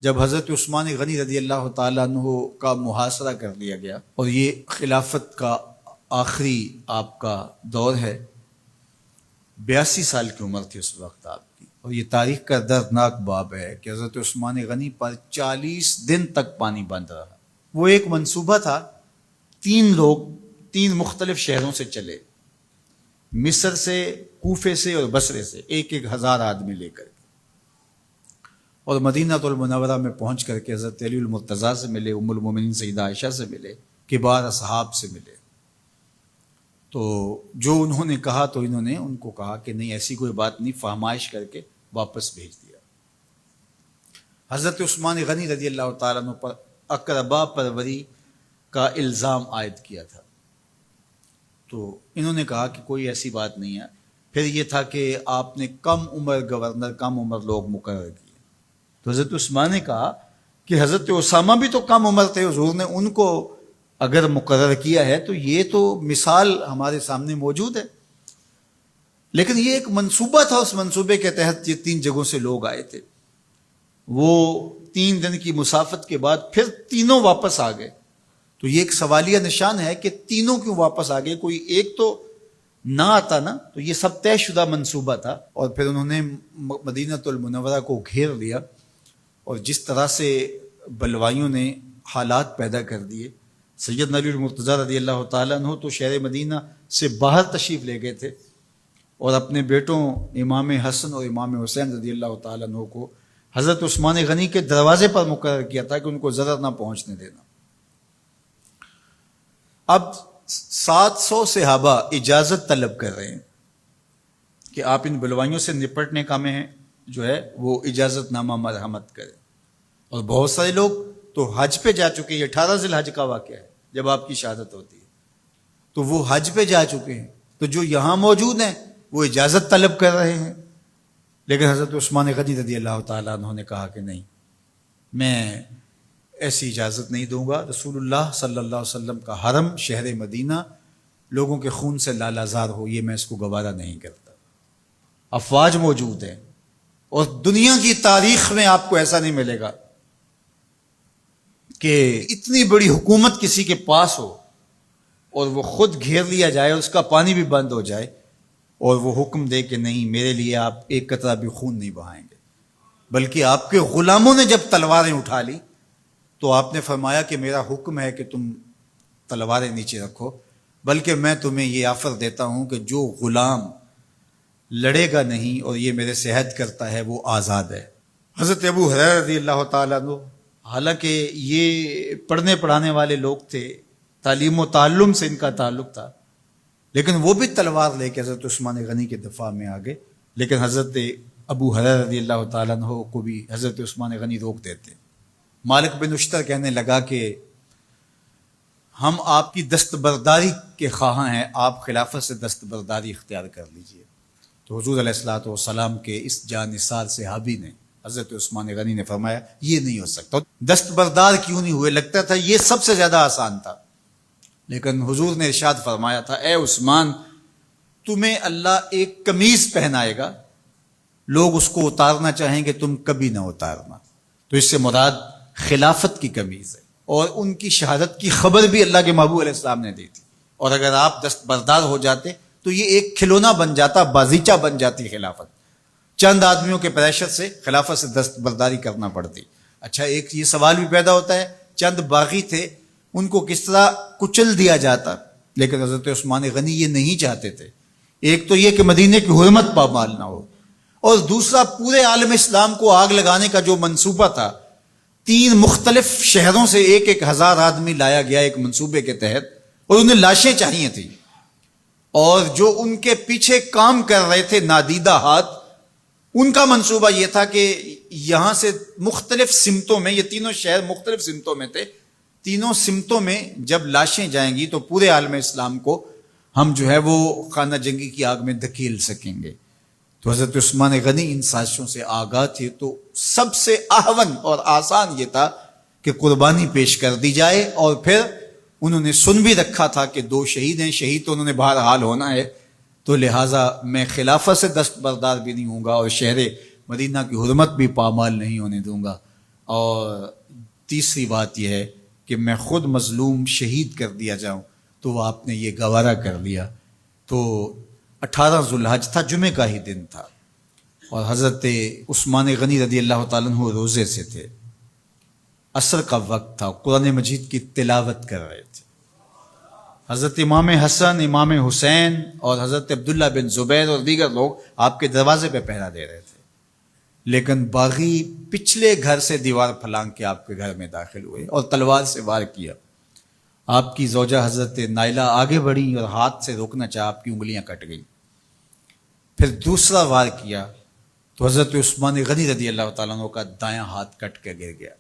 جب حضرت عثمان غنی رضی اللہ تعالیٰ عنہ کا محاصرہ کر لیا گیا اور یہ خلافت کا آخری آپ کا دور ہے، 82 سال کی عمر تھی اس وقت آپ کی، اور یہ تاریخ کا دردناک باب ہے کہ حضرت عثمان غنی پر 40 دن تک پانی بند رہا۔ وہ ایک منصوبہ تھا، 3 لوگ 3 مختلف شہروں سے چلے، مصر سے، کوفے سے اور بصرے سے، 1,000 آدمی لے کر، اور مدینہ المنورہ میں پہنچ کر کے حضرت علی المرتضیٰ سے ملے، ام المومنین سیدہ عائشہ سے ملے، کبار اصحاب سے ملے۔ تو جو انہوں نے کہا تو انہوں نے ان کو کہا کہ نہیں، ایسی کوئی بات نہیں، فہمائش کر کے واپس بھیج دیا۔ حضرت عثمان غنی رضی اللہ تعالیٰ عنہ پر اقربا پروری کا الزام عائد کیا تھا، تو انہوں نے کہا کہ کوئی ایسی بات نہیں ہے۔ پھر یہ تھا کہ آپ نے کم عمر گورنر، کم عمر لوگ مقرر کیے، تو حضرت عثمان نے کہا کہ حضرت اسامہ بھی تو کم عمر تھے، حضور نے ان کو اگر مقرر کیا ہے تو یہ تو مثال ہمارے سامنے موجود ہے۔ لیکن یہ ایک منصوبہ تھا، اس منصوبے کے تحت یہ 3 جگہوں سے لوگ آئے تھے۔ وہ 3 دن کی مسافت کے بعد پھر تینوں واپس آ گئے، تو یہ ایک سوالیہ نشان ہے کہ تینوں کیوں واپس آ گئے، کوئی ایک تو نہ آتا نا۔ تو یہ سب طے شدہ منصوبہ تھا، اور پھر انہوں نے مدینہ المنورہ کو گھیر لیا، اور جس طرح سے بلوائیوں نے حالات پیدا کر دیے۔ سیدنا علی المرتضیٰ رضی اللہ تعالیٰ عنہ تو شہر مدینہ سے باہر تشریف لے گئے تھے، اور اپنے بیٹوں امام حسن اور امام حسین رضی اللہ تعالیٰ عنہ کو حضرت عثمان غنی کے دروازے پر مقرر کیا تھا کہ ان کو ضرر نہ پہنچنے دینا۔ اب 700 صحابہ اجازت طلب کر رہے ہیں کہ آپ ان بلوائیوں سے نپٹنے کا میں جو ہے وہ اجازت نامہ مرحمت کریں، اور بہت سارے لوگ تو حج پہ جا چکے ہیں۔ 18 ذی الحج کا واقعہ ہے جب آپ کی شہادت ہوتی ہے، تو وہ حج پہ جا چکے ہیں، تو جو یہاں موجود ہیں وہ اجازت طلب کر رہے ہیں۔ لیکن حضرت عثمان غنی رضی اللہ تعالیٰ عنہ نے کہا کہ نہیں، میں ایسی اجازت نہیں دوں گا۔ رسول اللہ صلی اللہ علیہ وسلم کا حرم شہر مدینہ لوگوں کے خون سے لالازار ہو، یہ میں اس کو گوارا نہیں کرتا۔ افواج موجود ہیں، اور دنیا کی تاریخ میں آپ کو ایسا نہیں ملے گا کہ اتنی بڑی حکومت کسی کے پاس ہو اور وہ خود گھیر لیا جائے، اس کا پانی بھی بند ہو جائے، اور وہ حکم دے کہ نہیں، میرے لیے آپ ایک قطرہ بھی خون نہیں بہائیں گے۔ بلکہ آپ کے غلاموں نے جب تلواریں اٹھا لی تو آپ نے فرمایا کہ میرا حکم ہے کہ تم تلواریں نیچے رکھو، بلکہ میں تمہیں یہ آفر دیتا ہوں کہ جو غلام لڑے گا نہیں اور یہ میرے سے عہد کرتا ہے وہ آزاد ہے۔ حضرت ابو ہریرہ رضی اللہ تعالیٰ عنہ، حالانکہ یہ پڑھنے پڑھانے والے لوگ تھے، تعلیم و تعلم سے ان کا تعلق تھا، لیکن وہ بھی تلوار لے کے حضرت عثمان غنی کے دفاع میں آگے۔ لیکن حضرت ابو ہریرہ رضی اللہ تعالیٰ عنہ کو بھی حضرت عثمان غنی روک دیتے۔ مالک بن اشتر کہنے لگا کہ ہم آپ کی دستبرداری کے خواہاں ہیں، آپ خلافت سے دستبرداری اختیار کر لیجئے۔ تو حضور علیہ الصلوۃ والسلام کے اس جانثار صحابی نے، حضرت عثمان غنی نے فرمایا یہ نہیں ہو سکتا۔ دستبردار کیوں نہیں ہوئے؟ لگتا تھا یہ سب سے زیادہ آسان تھا، لیکن حضور نے ارشاد فرمایا تھا، اے عثمان، تمہیں اللہ ایک قمیض پہنائے گا، لوگ اس کو اتارنا چاہیں گے، تم کبھی نہ اتارنا۔ تو اس سے مراد خلافت کی قمیض ہے، اور ان کی شہادت کی خبر بھی اللہ کے محبوب علیہ السلام نے دی تھی، اور اگر آپ دستبردار ہو جاتے تو یہ ایک کھلونا بن جاتا، بازیچہ بن جاتی خلافت۔ چند آدمیوں کے پریشر سے خلافت سے دستبرداری کرنا پڑتی۔ اچھا، ایک یہ سوال بھی پیدا ہوتا ہے، چند باغی تھے، ان کو کس طرح کچل دیا جاتا؟ لیکن حضرت عثمان غنی یہ نہیں چاہتے تھے۔ ایک تو یہ کہ مدینے کی حرمت پامال نہ ہو، اور دوسرا پورے عالم اسلام کو آگ لگانے کا جو منصوبہ تھا، 3 مختلف شہروں سے 1,000 آدمی لایا گیا ایک منصوبے کے تحت، اور انہیں لاشیں چاہیے تھیں، اور جو ان کے پیچھے کام کر رہے تھے نادیدہ ہاتھ، ان کا منصوبہ یہ تھا کہ یہاں سے مختلف سمتوں میں، یہ تینوں شہر مختلف سمتوں میں تھے، تینوں سمتوں میں جب لاشیں جائیں گی تو پورے عالم اسلام کو ہم جو ہے وہ خانہ جنگی کی آگ میں دھکیل سکیں گے۔ تو حضرت عثمان غنی ان سازشوں سے آگاہ تھے، تو سب سے اہون اور آسان یہ تھا کہ قربانی پیش کر دی جائے، اور پھر انہوں نے سن بھی رکھا تھا کہ 2 شہید ہیں، شہید تو انہوں نے بہرحال ہونا ہے، تو لہٰذا میں خلافت سے دستبردار بھی نہیں ہوں گا، اور شہر مدینہ کی حرمت بھی پامال نہیں ہونے دوں گا۔ اور تیسری بات یہ ہے کہ میں خود مظلوم شہید کر دیا جاؤں، تو وہ آپ نے یہ گوارا کر لیا۔ تو 18 ذوالحج تھا، جمعے کا ہی دن تھا، اور حضرت عثمان غنی رضی اللہ تعالیٰ عنہ روزے سے تھے، عصر کا وقت تھا، قرآن مجید کی تلاوت کر رہے تھے۔ حضرت امام حسن، امام حسین اور حضرت عبداللہ بن زبیر اور دیگر لوگ آپ کے دروازے پہ پہرا دے رہے تھے، لیکن باغی پچھلے گھر سے دیوار پھلانگ کے آپ کے گھر میں داخل ہوئے اور تلوار سے وار کیا۔ آپ کی زوجہ حضرت نائلہ آگے بڑھی اور ہاتھ سے روکنا چاہا، آپ کی انگلیاں کٹ گئیں۔ پھر دوسرا وار کیا تو حضرت عثمان غنی رضی اللہ تعالیٰ عنہ کا دایاں ہاتھ کٹ کے گر گیا۔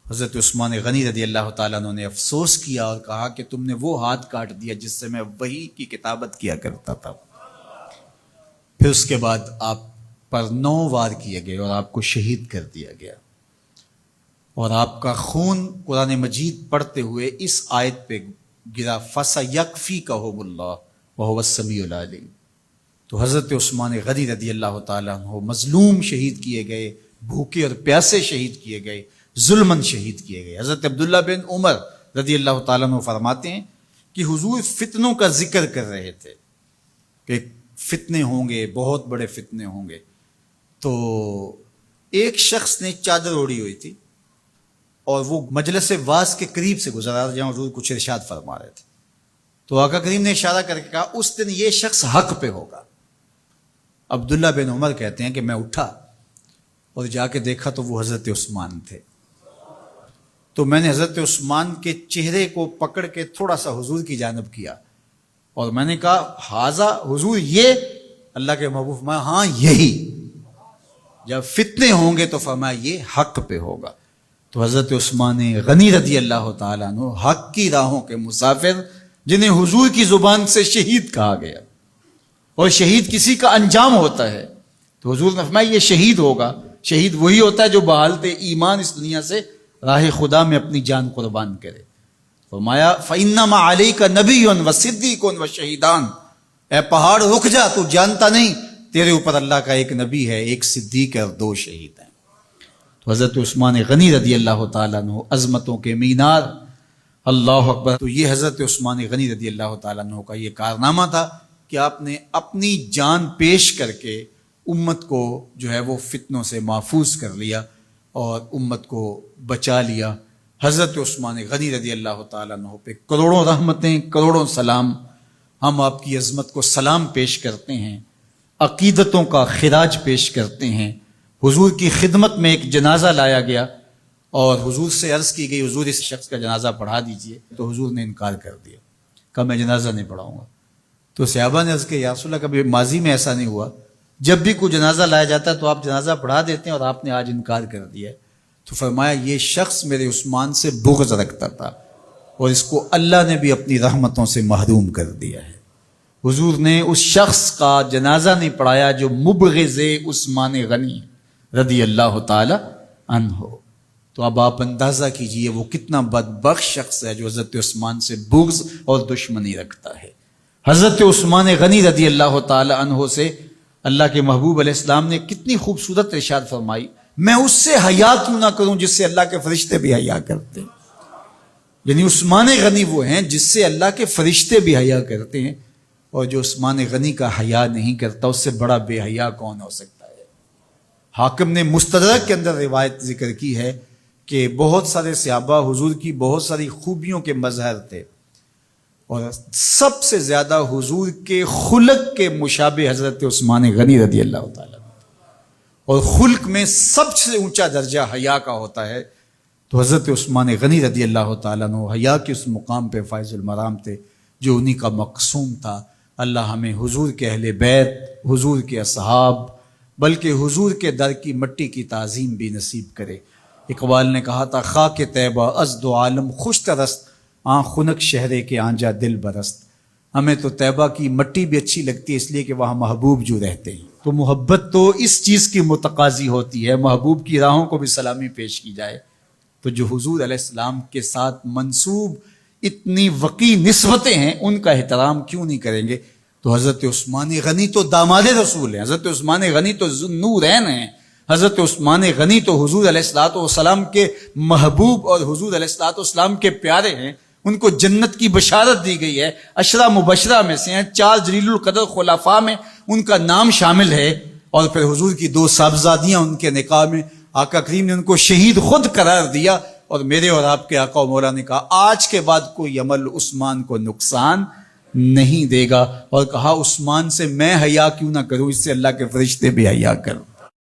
حضرت عثمان غنی رضی اللہ تعالیٰ عنہ نے افسوس کیا اور کہا کہ تم نے وہ ہاتھ کاٹ دیا جس سے میں وحی کی کتابت کیا کرتا تھا۔ پھر اس کے بعد آپ پر 9 وار کیے گئے اور آپ کو شہید کر دیا گیا، اور آپ کا خون قرآن مجید پڑھتے ہوئے اس آیت پہ گرا، فَسَيَكْفِيكَهُمُ اللَّهُ وَهُوَ السَّمِيعُ الْعَلِيمُ۔ تو حضرت عثمان غنی رضی اللہ تعالیٰ عنہ مظلوم شہید کیے گئے، بھوکے اور پیاسے شہید کیے گئے، ظلماً شہید کیے گئے۔ حضرت عبداللہ بن عمر رضی اللہ تعالیٰ عنہ فرماتے ہیں کہ حضور فتنوں کا ذکر کر رہے تھے کہ فتنے ہوں گے، بہت بڑے فتنے ہوں گے۔ تو ایک شخص نے چادر اوڑھی ہوئی تھی اور وہ مجلس واعظ کے قریب سے گزرا جہاں حضور کچھ ارشاد فرما رہے تھے، تو آقا کریم نے اشارہ کر کے کہا اس دن یہ شخص حق پہ ہوگا۔ عبداللہ بن عمر کہتے ہیں کہ میں اٹھا اور جا کے دیکھا تو وہ حضرت عثمان تھے۔ تو میں نے حضرت عثمان کے چہرے کو پکڑ کے تھوڑا سا حضور کی جانب کیا اور میں نے کہا حاذا، حضور یہ؟ اللہ کے محبوب فرمایا ہاں یہی، جب فتنے ہوں گے تو فرمایا یہ حق پہ ہوگا۔ تو حضرت عثمان غنی رضی اللہ تعالیٰ عنہ حق کی راہوں کے مسافر، جنہیں حضور کی زبان سے شہید کہا گیا، اور شہید کسی کا انجام ہوتا ہے، تو حضور نے فرمایا یہ شہید ہوگا۔ شہید وہی ہوتا ہے جو بحالت ایمان اس دنیا سے راہ خدا میں اپنی جان قربان کرے۔ فرمایا فَإِنَّمَا عَلَيْكَ نَبِيٌّ وَصِدِّيقٌ وَشَهِيدَانِ، اے پہاڑ رک جا، تو جانتا نہیں تیرے اوپر اللہ کا ایک نبی ہے، ایک صدیق ہے اور 2 شہید ہیں۔ تو حضرت عثمان غنی رضی اللہ تعالیٰ عنہ عظمتوں کے مینار، اللہ اکبر۔ تو یہ حضرت عثمان غنی رضی اللہ تعالیٰ عنہ کا یہ کارنامہ تھا کہ آپ نے اپنی جان پیش کر کے امت کو جو ہے وہ فتنوں سے محفوظ کر لیا اور امت کو بچا لیا۔ حضرت عثمان غنی رضی اللہ تعالیٰ عنہ پہ کروڑوں رحمتیں، کروڑوں سلام۔ ہم آپ کی عظمت کو سلام پیش کرتے ہیں، عقیدتوں کا خراج پیش کرتے ہیں۔ حضور کی خدمت میں ایک جنازہ لایا گیا اور حضور سے عرض کی گئی حضور اس شخص کا جنازہ پڑھا دیجئے، تو حضور نے انکار کر دیا، کہا میں جنازہ نہیں پڑھاؤں گا۔ تو صحابہ نے عرض کیا یا رسول اللہ، کبھی ماضی میں ایسا نہیں ہوا، جب بھی کوئی جنازہ لایا جاتا ہے تو آپ جنازہ پڑھا دیتے ہیں اور آپ نے آج انکار کر دیا ہے۔ تو فرمایا یہ شخص میرے عثمان سے بغض رکھتا تھا اور اس کو اللہ نے بھی اپنی رحمتوں سے محروم کر دیا ہے۔ حضور نے اس شخص کا جنازہ نہیں پڑھایا جو مبغض عثمان غنی رضی اللہ تعالی عنہ۔ تو اب آپ اندازہ کیجئے وہ کتنا بدبخت شخص ہے جو حضرت عثمان سے بغض اور دشمنی رکھتا ہے۔ حضرت عثمان غنی رضی اللہ تعالی عنہ سے اللہ کے محبوب علیہ السلام نے کتنی خوبصورت ارشاد فرمائی، میں اس سے حیا کیوں نہ کروں جس سے اللہ کے فرشتے بھی حیا کرتے ہیں۔ یعنی عثمان غنی وہ ہیں جس سے اللہ کے فرشتے بھی حیا کرتے ہیں، اور جو عثمان غنی کا حیا نہیں کرتا اس سے بڑا بے حیا کون ہو سکتا ہے۔ حاکم نے مستدرک کے اندر روایت ذکر کی ہے کہ بہت سارے صحابہ حضور کی بہت ساری خوبیوں کے مظہر تھے، اور سب سے زیادہ حضور کے خلق کے مشابہ حضرت عثمان غنی رضی اللہ تعالیٰ، اور خلق میں سب سے اونچا درجہ حیا کا ہوتا ہے۔ تو حضرت عثمان غنی رضی اللہ تعالیٰ عنہ حیا کے اس مقام پہ فائز المرام تھے جو انہی کا مقصوم تھا۔ اللہ ہمیں حضور کے اہل بیت، حضور کے اصحاب، بلکہ حضور کے در کی مٹی کی تعظیم بھی نصیب کرے۔ اقبال نے کہا تھا خاک طیبہ از دو عالم خوش ترست، آن خنک شہرے کے آنجا دل برست۔ ہمیں تو طیبہ کی مٹی بھی اچھی لگتی ہے اس لیے کہ وہاں محبوب جو رہتے ہیں، تو محبت تو اس چیز کی متقاضی ہوتی ہے، محبوب کی راہوں کو بھی سلامی پیش کی جائے۔ تو جو حضور علیہ السلام کے ساتھ منسوب اتنی وقی نسبتیں ہیں ان کا احترام کیوں نہیں کریں گے؟ تو حضرت عثمان غنی تو داماد رسول ہیں، حضرت عثمان غنی تو ذو النورین ہیں، حضرت عثمان غنی تو حضور علیہ الصلوۃ والسلام کے محبوب اور حضور علیہ الصلوۃ والسلام کے پیارے ہیں، ان کو جنت کی بشارت دی گئی ہے، عشرہ مبشرہ میں سے ہیں، 4 جلیل القدر خلفاء میں ان کا نام شامل ہے، اور پھر حضور کی 2 صاحبزادیاں ان کے نکاح میں، آقا کریم نے ان کو شہید خود قرار دیا، اور میرے اور آپ کے آقا و مولا نے کہا آج کے بعد کوئی عمل عثمان کو نقصان نہیں دے گا، اور کہا عثمان سے میں حیا کیوں نہ کروں، اس سے اللہ کے فرشتے بھی حیا کروں۔